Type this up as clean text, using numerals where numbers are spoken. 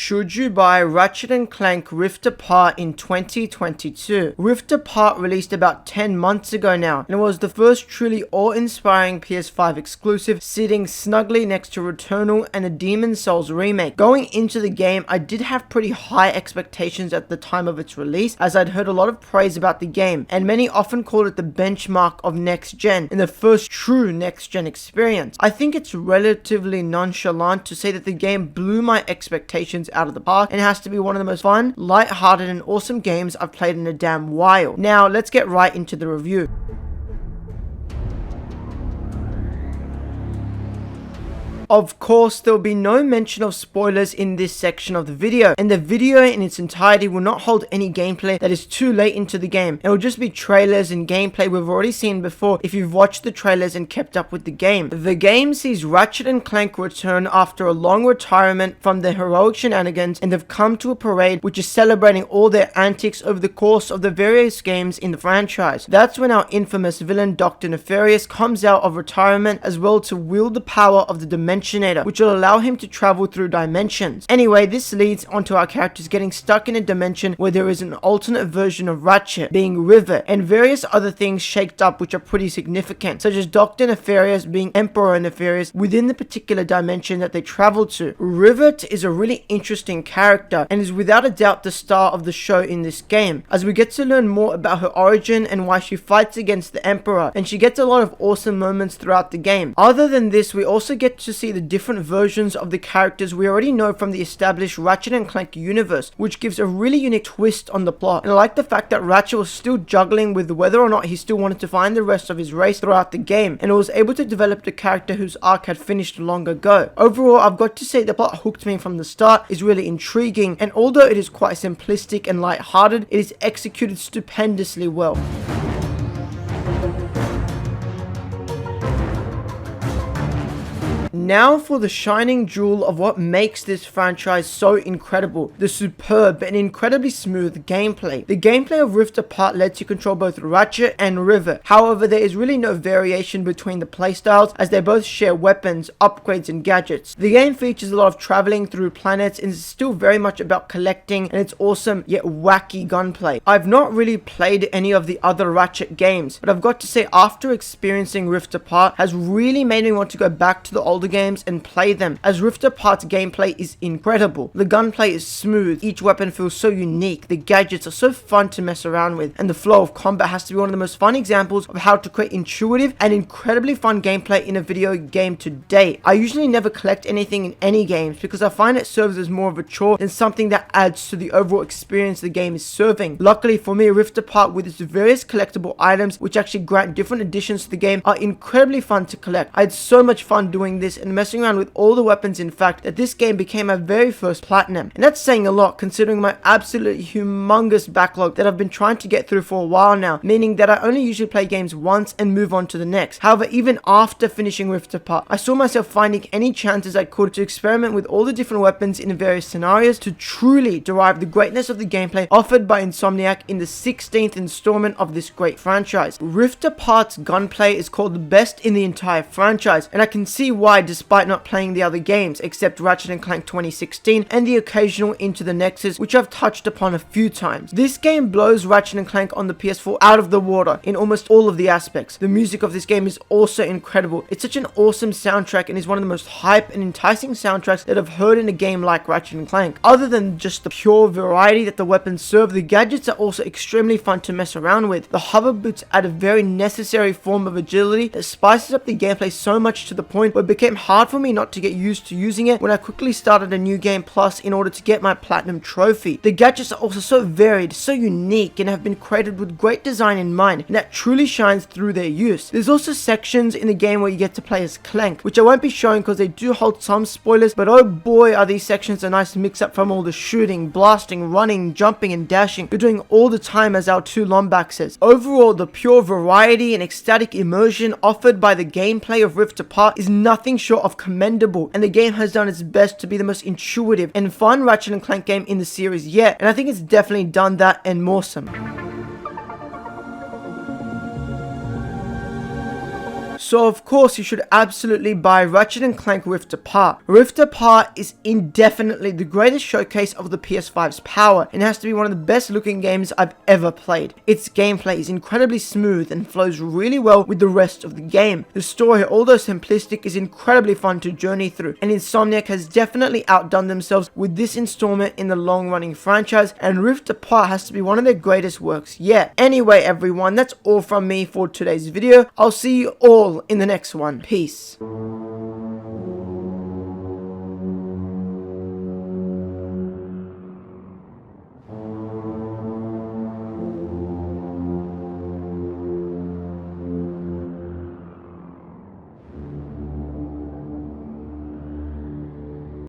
should you buy Ratchet & Clank Rift Apart in 2022? Rift Apart released about 10 months ago now, and it was the first truly awe-inspiring PS5 exclusive, sitting snugly next to Returnal and a Demon's Souls remake. Going into the game, I did have pretty high expectations at the time of its release, as I'd heard a lot of praise about the game, and many often called it the benchmark of next gen and the first true next gen experience. I think it's relatively nonchalant to say that the game blew my expectations out of the park and has to be one of the most fun, light-hearted and awesome games I've played in a damn while. Now let's get right into the review. Of course, there will be no mention of spoilers in this section of the video, and the video in its entirety will not hold any gameplay that is too late into the game. It will just be trailers and gameplay we've already seen before if you've watched the trailers and kept up with the game. The game sees Ratchet & Clank return after a long retirement from their heroic shenanigans, and they've come to a parade which is celebrating all their antics over the course of the various games in the franchise. That's when our infamous villain Dr. Nefarious comes out of retirement, as well to wield the power of the dimension, which will allow him to travel through dimensions. Anyway, this leads onto our characters getting stuck in a dimension where there is an alternate version of Ratchet, being Rivet, and various other things shaked up which are pretty significant, such as Dr. Nefarious being Emperor Nefarious within the particular dimension that they travel to. Rivet is a really interesting character and is without a doubt the star of the show in this game, as we get to learn more about her origin and why she fights against the Emperor, and she gets a lot of awesome moments throughout the game. Other than this, we also get to see the different versions of the characters we already know from the established Ratchet & Clank universe, which gives a really unique twist on the plot. And I like the fact that Ratchet was still juggling with whether or not he still wanted to find the rest of his race throughout the game, and was able to develop the character whose arc had finished long ago. Overall, I've got to say the plot hooked me from the start, is really intriguing, and although it is quite simplistic and light-hearted, it is executed stupendously well. Now for the shining jewel of what makes this franchise so incredible, the superb and incredibly smooth gameplay. The gameplay of Rift Apart lets you control both Ratchet and Rivet. However, there is really no variation between the playstyles, as they both share weapons, upgrades and gadgets. The game features a lot of traveling through planets and is still very much about collecting and its awesome yet wacky gunplay. I've not really played any of the other Ratchet games, but I've got to say, after experiencing Rift Apart has really made me want to go back to the older games and play them, as Rift Apart's gameplay is incredible. The gunplay is smooth, each weapon feels so unique, the gadgets are so fun to mess around with, and the flow of combat has to be one of the most fun examples of how to create intuitive and incredibly fun gameplay in a video game to date. I usually never collect anything in any games because I find it serves as more of a chore than something that adds to the overall experience the game is serving. Luckily for me, Rift Apart with its various collectible items which actually grant different additions to the game are incredibly fun to collect. I had so much fun doing this and messing around with all the weapons, in fact, that this game became my very first platinum. And that's saying a lot considering my absolutely humongous backlog that I've been trying to get through for a while now, meaning that I only usually play games once and move on to the next. However, even after finishing Rift Apart, I saw myself finding any chances I could to experiment with all the different weapons in various scenarios to truly derive the greatness of the gameplay offered by Insomniac in the 16th installment of this great franchise. Rift Apart's gunplay is called the best in the entire franchise, and I can see why, despite not playing the other games except Ratchet & Clank 2016 and the occasional Into the Nexus, which I've touched upon a few times. This game blows Ratchet & Clank on the PS4 out of the water in almost all of the aspects. The music of this game is also incredible. It's such an awesome soundtrack and is one of the most hype and enticing soundtracks that I've heard in a game like Ratchet & Clank. Other than just the pure variety that the weapons serve, the gadgets are also extremely fun to mess around with. The hover boots add a very necessary form of agility that spices up the gameplay so much to the point where it became hard for me not to get used to using it when I quickly started a new game plus in order to get my platinum trophy. The gadgets are also so varied, so unique, and have been created with great design in mind, and that truly shines through their use. There's also sections in the game where you get to play as Clank, which I won't be showing because they do hold some spoilers, but oh boy are these sections a nice mix up from all the shooting, blasting, running, jumping and dashing you're doing all the time, as our 2 Lombax says. Overall, the pure variety and ecstatic immersion offered by the gameplay of Rift Apart is nothing short of commendable, and the game has done its best to be the most intuitive and fun Ratchet & Clank game in the series yet, and I think it's definitely done that and more some. So of course you should absolutely buy Ratchet and Clank Rift Apart. Rift Apart is indefinitely the greatest showcase of the PS5's power and has to be one of the best looking games I've ever played. Its gameplay is incredibly smooth and flows really well with the rest of the game. The story, although simplistic, is incredibly fun to journey through, and Insomniac has definitely outdone themselves with this installment in the long running franchise, and Rift Apart has to be one of their greatest works yet. Anyway everyone, that's all from me for today's video. I'll see you all in the next one. Peace.